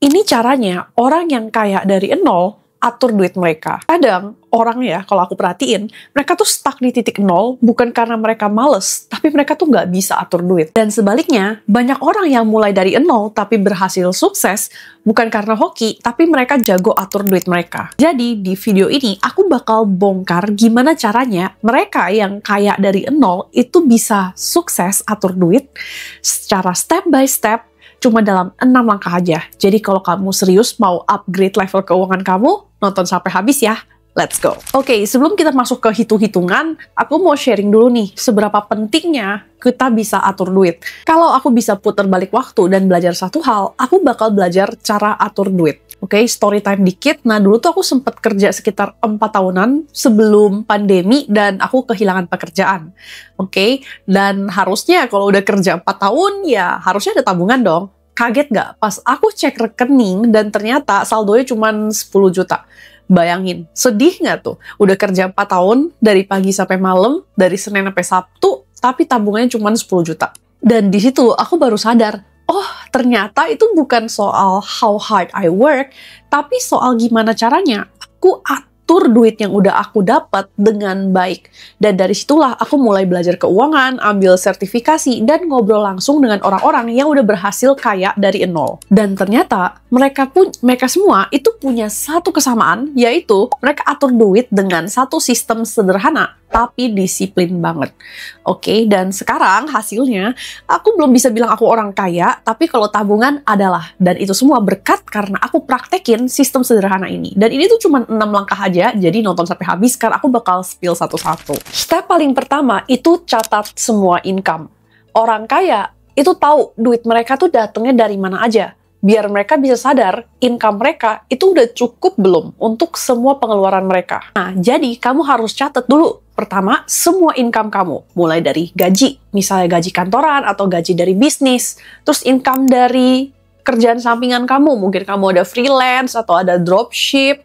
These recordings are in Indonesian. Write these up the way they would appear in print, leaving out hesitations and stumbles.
Ini caranya orang yang kaya dari nol atur duit mereka. Kadang orang ya, kalau aku perhatiin, mereka tuh stuck di titik nol bukan karena mereka males, tapi mereka tuh nggak bisa atur duit. Dan sebaliknya, banyak orang yang mulai dari nol tapi berhasil sukses bukan karena hoki, tapi mereka jago atur duit mereka. Jadi di video ini aku bakal bongkar gimana caranya mereka yang kaya dari nol itu bisa sukses atur duit secara step by step, cuma dalam 6 langkah aja. Jadi kalau kamu serius mau upgrade level keuangan kamu, nonton sampai habis ya. Let's go. Oke, sebelum kita masuk ke hitung-hitungan, aku mau sharing dulu nih, seberapa pentingnya kita bisa atur duit. Kalau aku bisa putar balik waktu dan belajar satu hal, aku bakal belajar cara atur duit. Oke, story time dikit. Nah, dulu tuh aku sempat kerja sekitar 4 tahunan sebelum pandemi dan aku kehilangan pekerjaan. Oke, dan harusnya kalau udah kerja 4 tahun, ya harusnya ada tabungan dong. Kaget nggak? Pas aku cek rekening dan ternyata saldonya cuma 10 juta. Bayangin, sedih nggak tuh? Udah kerja 4 tahun, dari pagi sampai malam, dari Senin sampai Sabtu, tapi tabungannya cuma 10 juta. Dan di situ aku baru sadar, oh, ternyata itu bukan soal how hard I work, tapi soal gimana caranya aku atur duit yang udah aku dapat dengan baik. Dan dari situlah aku mulai belajar keuangan, ambil sertifikasi, dan ngobrol langsung dengan orang-orang yang udah berhasil kaya dari nol. Dan ternyata mereka semua itu punya satu kesamaan, yaitu mereka atur duit dengan satu sistem sederhana, tapi disiplin banget. Oke, dan sekarang hasilnya, aku belum bisa bilang aku orang kaya, tapi kalau tabungan adalah. Dan itu semua berkat karena aku praktekin sistem sederhana ini. Dan ini tuh cuma 6 langkah aja, jadi nonton sampai habis, karena aku bakal spill satu-satu. Step paling pertama, itu catat semua income. Orang kaya, itu tahu duit mereka tuh datangnya dari mana aja. Biar mereka bisa sadar, income mereka itu udah cukup belum untuk semua pengeluaran mereka. Nah, jadi kamu harus catat dulu. Pertama, semua income kamu. Mulai dari gaji, misalnya gaji kantoran atau gaji dari bisnis. Terus income dari kerjaan sampingan kamu. Mungkin kamu ada freelance atau ada dropship.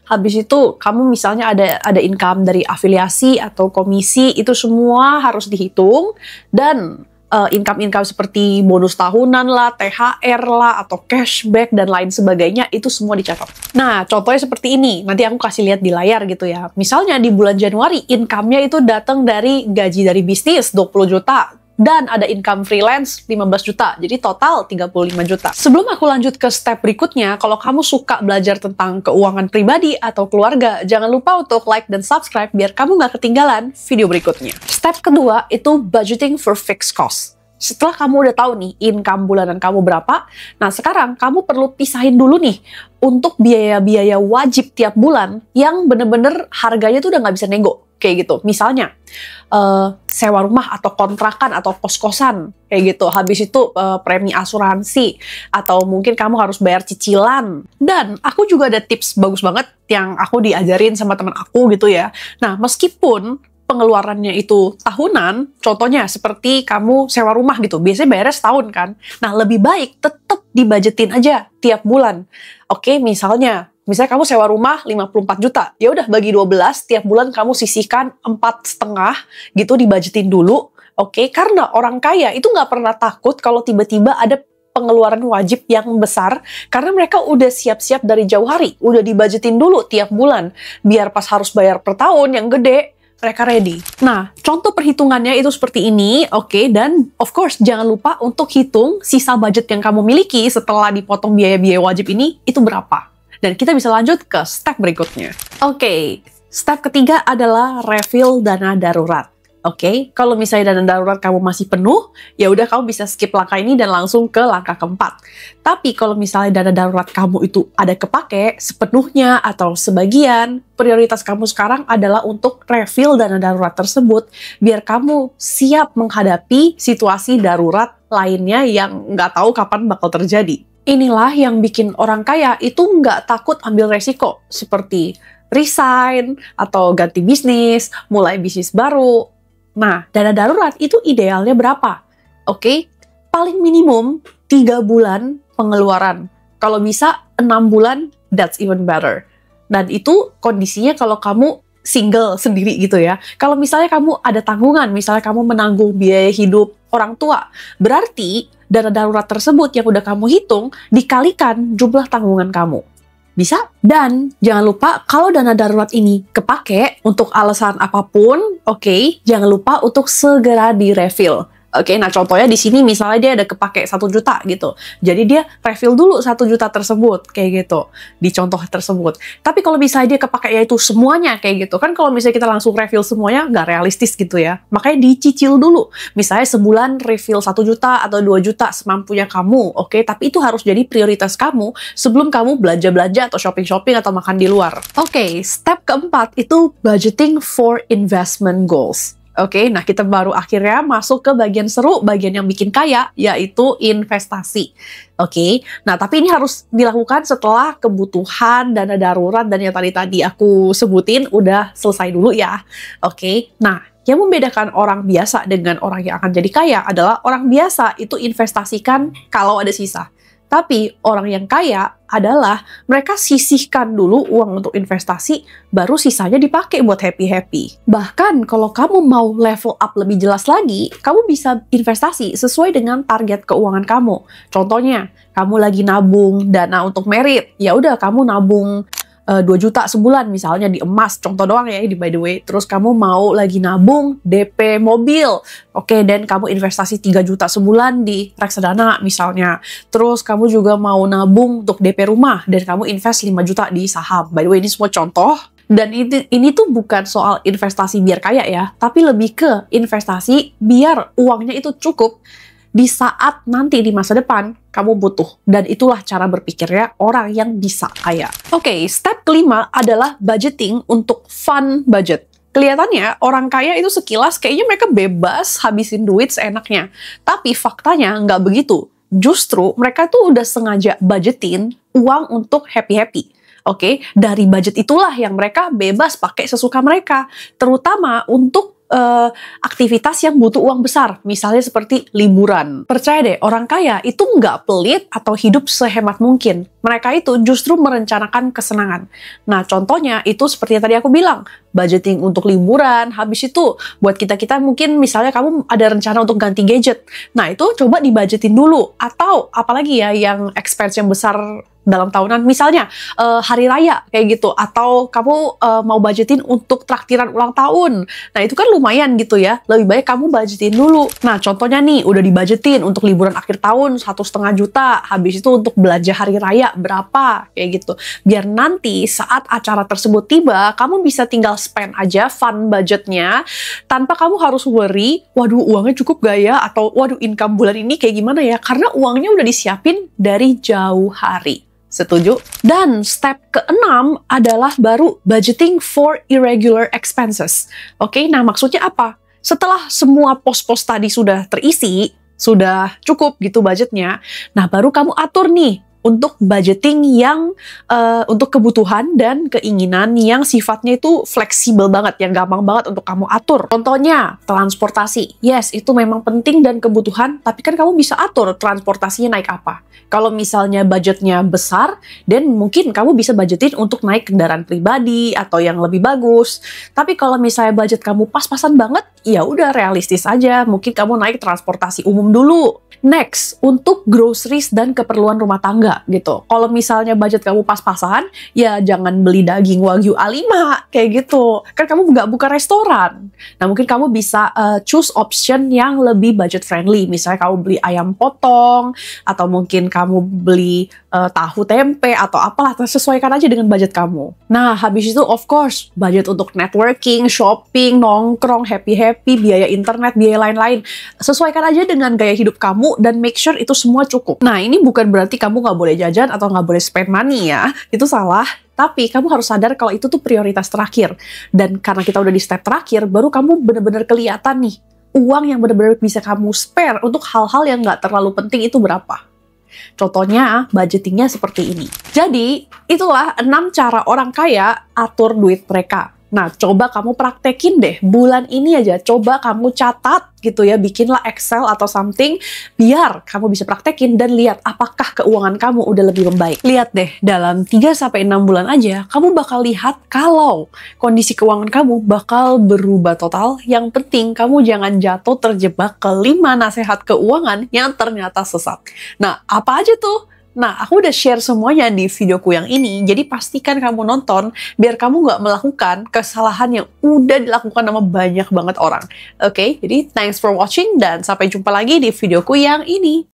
Habis itu, kamu misalnya ada income dari afiliasi atau komisi. Itu semua harus dihitung. Dan income-income seperti bonus tahunan lah, THR lah, atau cashback, dan lain sebagainya, itu semua dicatat. Nah, contohnya seperti ini. Nanti aku kasih lihat di layar gitu ya. Misalnya di bulan Januari, income-nya itu datang dari gaji dari bisnis, 20 juta. Dan ada income freelance 15 juta, jadi total 35 juta. Sebelum aku lanjut ke step berikutnya, kalau kamu suka belajar tentang keuangan pribadi atau keluarga, jangan lupa untuk like dan subscribe biar kamu nggak ketinggalan video berikutnya. Step kedua itu budgeting for fixed cost. Setelah kamu udah tahu nih income bulanan kamu berapa, nah sekarang kamu perlu pisahin dulu nih untuk biaya-biaya wajib tiap bulan yang bener-bener harganya tuh udah nggak bisa nego. Kayak gitu, misalnya sewa rumah atau kontrakan atau kos-kosan, kayak gitu. Habis itu premi asuransi, atau mungkin kamu harus bayar cicilan. Dan aku juga ada tips bagus banget yang aku diajarin sama teman aku gitu ya. Nah, meskipun pengeluarannya itu tahunan, contohnya seperti kamu sewa rumah gitu, biasanya bayarnya setahun kan. Nah, lebih baik tetap dibajetin aja tiap bulan. Oke, misalnya kamu sewa rumah 54 juta, ya udah bagi 12, tiap bulan kamu sisihkan 4,5 gitu, dibajetin dulu, oke? Karena orang kaya itu nggak pernah takut kalau tiba-tiba ada pengeluaran wajib yang besar, karena mereka udah siap-siap dari jauh hari, udah dibajetin dulu tiap bulan, biar pas harus bayar per tahun yang gede, mereka ready. Nah, contoh perhitungannya itu seperti ini, oke? Dan of course, jangan lupa untuk hitung sisa budget yang kamu miliki setelah dipotong biaya-biaya wajib ini, itu berapa. Dan kita bisa lanjut ke step berikutnya. Oke, step ketiga adalah refill dana darurat. Oke, kalau misalnya dana darurat kamu masih penuh, ya udah kamu bisa skip langkah ini dan langsung ke langkah keempat. Tapi kalau misalnya dana darurat kamu itu ada kepake sepenuhnya atau sebagian, prioritas kamu sekarang adalah untuk refill dana darurat tersebut, biar kamu siap menghadapi situasi darurat lainnya yang nggak tahu kapan bakal terjadi. Inilah yang bikin orang kaya itu nggak takut ambil resiko, seperti resign, atau ganti bisnis, mulai bisnis baru. Nah, dana darurat itu idealnya berapa? Oke, paling minimum 3 bulan pengeluaran. Kalau bisa 6 bulan, that's even better. Dan itu kondisinya kalau kamu single sendiri gitu ya. Kalau misalnya kamu ada tanggungan, misalnya kamu menanggung biaya hidup orang tua, berarti dana darurat tersebut yang udah kamu hitung dikalikan jumlah tanggungan kamu. Bisa? Dan jangan lupa kalau dana darurat ini kepake untuk alasan apapun, oke, jangan lupa untuk segera di-refill. Oke, nah contohnya di sini misalnya dia ada kepake 1 juta gitu. Jadi dia refill dulu 1 juta tersebut, kayak gitu. Di contoh tersebut. Tapi kalau misalnya dia kepake ya itu semuanya kayak gitu. Kan kalau misalnya kita langsung refill semuanya, nggak realistis gitu ya. Makanya dicicil dulu. Misalnya sebulan refill 1 juta atau 2 juta semampunya kamu, oke? Tapi itu harus jadi prioritas kamu sebelum kamu belanja-belanja atau shopping-shopping atau makan di luar. Oke, step keempat itu budgeting for investment goals. Oke, nah kita baru akhirnya masuk ke bagian seru, bagian yang bikin kaya, yaitu investasi. Oke, nah tapi ini harus dilakukan setelah kebutuhan, dana darurat, dan yang tadi aku sebutin udah selesai dulu ya. Oke, nah yang membedakan orang biasa dengan orang yang akan jadi kaya adalah orang biasa itu investasikan kalau ada sisa. Tapi orang yang kaya adalah mereka sisihkan dulu uang untuk investasi, baru sisanya dipakai buat happy-happy. Bahkan kalau kamu mau level up lebih jelas lagi, kamu bisa investasi sesuai dengan target keuangan kamu. Contohnya, kamu lagi nabung dana untuk merit, ya udah kamu nabung 2 juta sebulan misalnya di emas, contoh doang ya ini by the way. Terus kamu mau lagi nabung DP mobil, oke, dan kamu investasi 3 juta sebulan di reksadana misalnya. Terus kamu juga mau nabung untuk DP rumah dan kamu invest 5 juta di saham. By the way, ini semua contoh. Dan ini tuh bukan soal investasi biar kaya ya, tapi lebih ke investasi biar uangnya itu cukup di saat nanti di masa depan kamu butuh. Dan itulah cara berpikirnya orang yang bisa kaya. Oke, step kelima adalah budgeting untuk fun budget. Kelihatannya orang kaya itu sekilas kayaknya mereka bebas habisin duit seenaknya. Tapi faktanya nggak begitu. Justru mereka tuh udah sengaja budgetin uang untuk happy-happy. Oke, dari budget itulah yang mereka bebas pakai sesuka mereka. Terutama untuk aktivitas yang butuh uang besar, misalnya seperti liburan. Percaya deh, orang kaya itu nggak pelit atau hidup sehemat mungkin. Mereka itu justru merencanakan kesenangan. Nah, contohnya itu seperti yang tadi aku bilang, budgeting untuk liburan, habis itu buat kita-kita mungkin misalnya kamu ada rencana untuk ganti gadget. Nah, itu coba dibudgetin dulu. Atau apalagi ya yang expense yang besar dalam tahunan, misalnya hari raya kayak gitu, atau kamu mau budgetin untuk traktiran ulang tahun. Nah, itu kan lumayan gitu ya, lebih baik kamu budgetin dulu. Nah, contohnya nih udah dibudgetin untuk liburan akhir tahun 1,5 juta, habis itu untuk belanja hari raya berapa kayak gitu, biar nanti saat acara tersebut tiba kamu bisa tinggal spend aja fun budgetnya tanpa kamu harus worry, waduh uangnya cukup gak ya, atau waduh income bulan ini kayak gimana ya, karena uangnya udah disiapin dari jauh hari. Setuju? Dan step ke-6 adalah baru budgeting for irregular expenses. Oke, nah maksudnya apa? Setelah semua pos-pos tadi sudah terisi, sudah cukup gitu budgetnya, nah baru kamu atur nih untuk budgeting yang untuk kebutuhan dan keinginan yang sifatnya itu fleksibel banget, yang gampang banget untuk kamu atur. Contohnya, transportasi. Yes, itu memang penting dan kebutuhan, tapi kan kamu bisa atur transportasinya naik apa. Kalau misalnya budgetnya besar, dan mungkin kamu bisa budgetin untuk naik kendaraan pribadi atau yang lebih bagus. Tapi kalau misalnya budget kamu pas-pasan banget, ya udah realistis aja. Mungkin kamu naik transportasi umum dulu. Next, untuk groceries dan keperluan rumah tangga gitu. Kalau misalnya budget kamu pas-pasan, ya jangan beli daging Wagyu A5 kayak gitu. Kan kamu nggak buka restoran. Nah, mungkin kamu bisa choose option yang lebih budget friendly. Misalnya kamu beli ayam potong, atau mungkin kamu beli tahu tempe, atau apalah, sesuaikan aja dengan budget kamu. Nah, habis itu of course, budget untuk networking, shopping, nongkrong, happy-happy, biaya internet, biaya lain-lain. Sesuaikan aja dengan gaya hidup kamu, dan make sure itu semua cukup. Nah, ini bukan berarti kamu nggak boleh jajan atau nggak boleh spend money ya. Itu salah. Tapi kamu harus sadar kalau itu tuh prioritas terakhir. Dan karena kita udah di step terakhir, baru kamu bener-bener kelihatan nih, uang yang bener-bener bisa kamu spare untuk hal-hal yang nggak terlalu penting itu berapa. Contohnya, budgetingnya seperti ini. Jadi, itulah 6 cara orang kaya atur duit mereka. Nah, coba kamu praktekin deh. Bulan ini aja, coba kamu catat gitu ya. Bikinlah Excel atau something, biar kamu bisa praktekin dan lihat apakah keuangan kamu udah lebih membaik. Lihat deh, dalam 3-6 bulan aja, kamu bakal lihat kalau kondisi keuangan kamu bakal berubah total. Yang penting, kamu jangan jatuh terjebak ke 5 nasihat keuangan yang ternyata sesat. Nah, apa aja tuh? Nah, aku udah share semuanya di videoku yang ini, jadi pastikan kamu nonton biar kamu nggak melakukan kesalahan yang udah dilakukan sama banyak banget orang. Oke, jadi thanks for watching dan sampai jumpa lagi di videoku yang ini.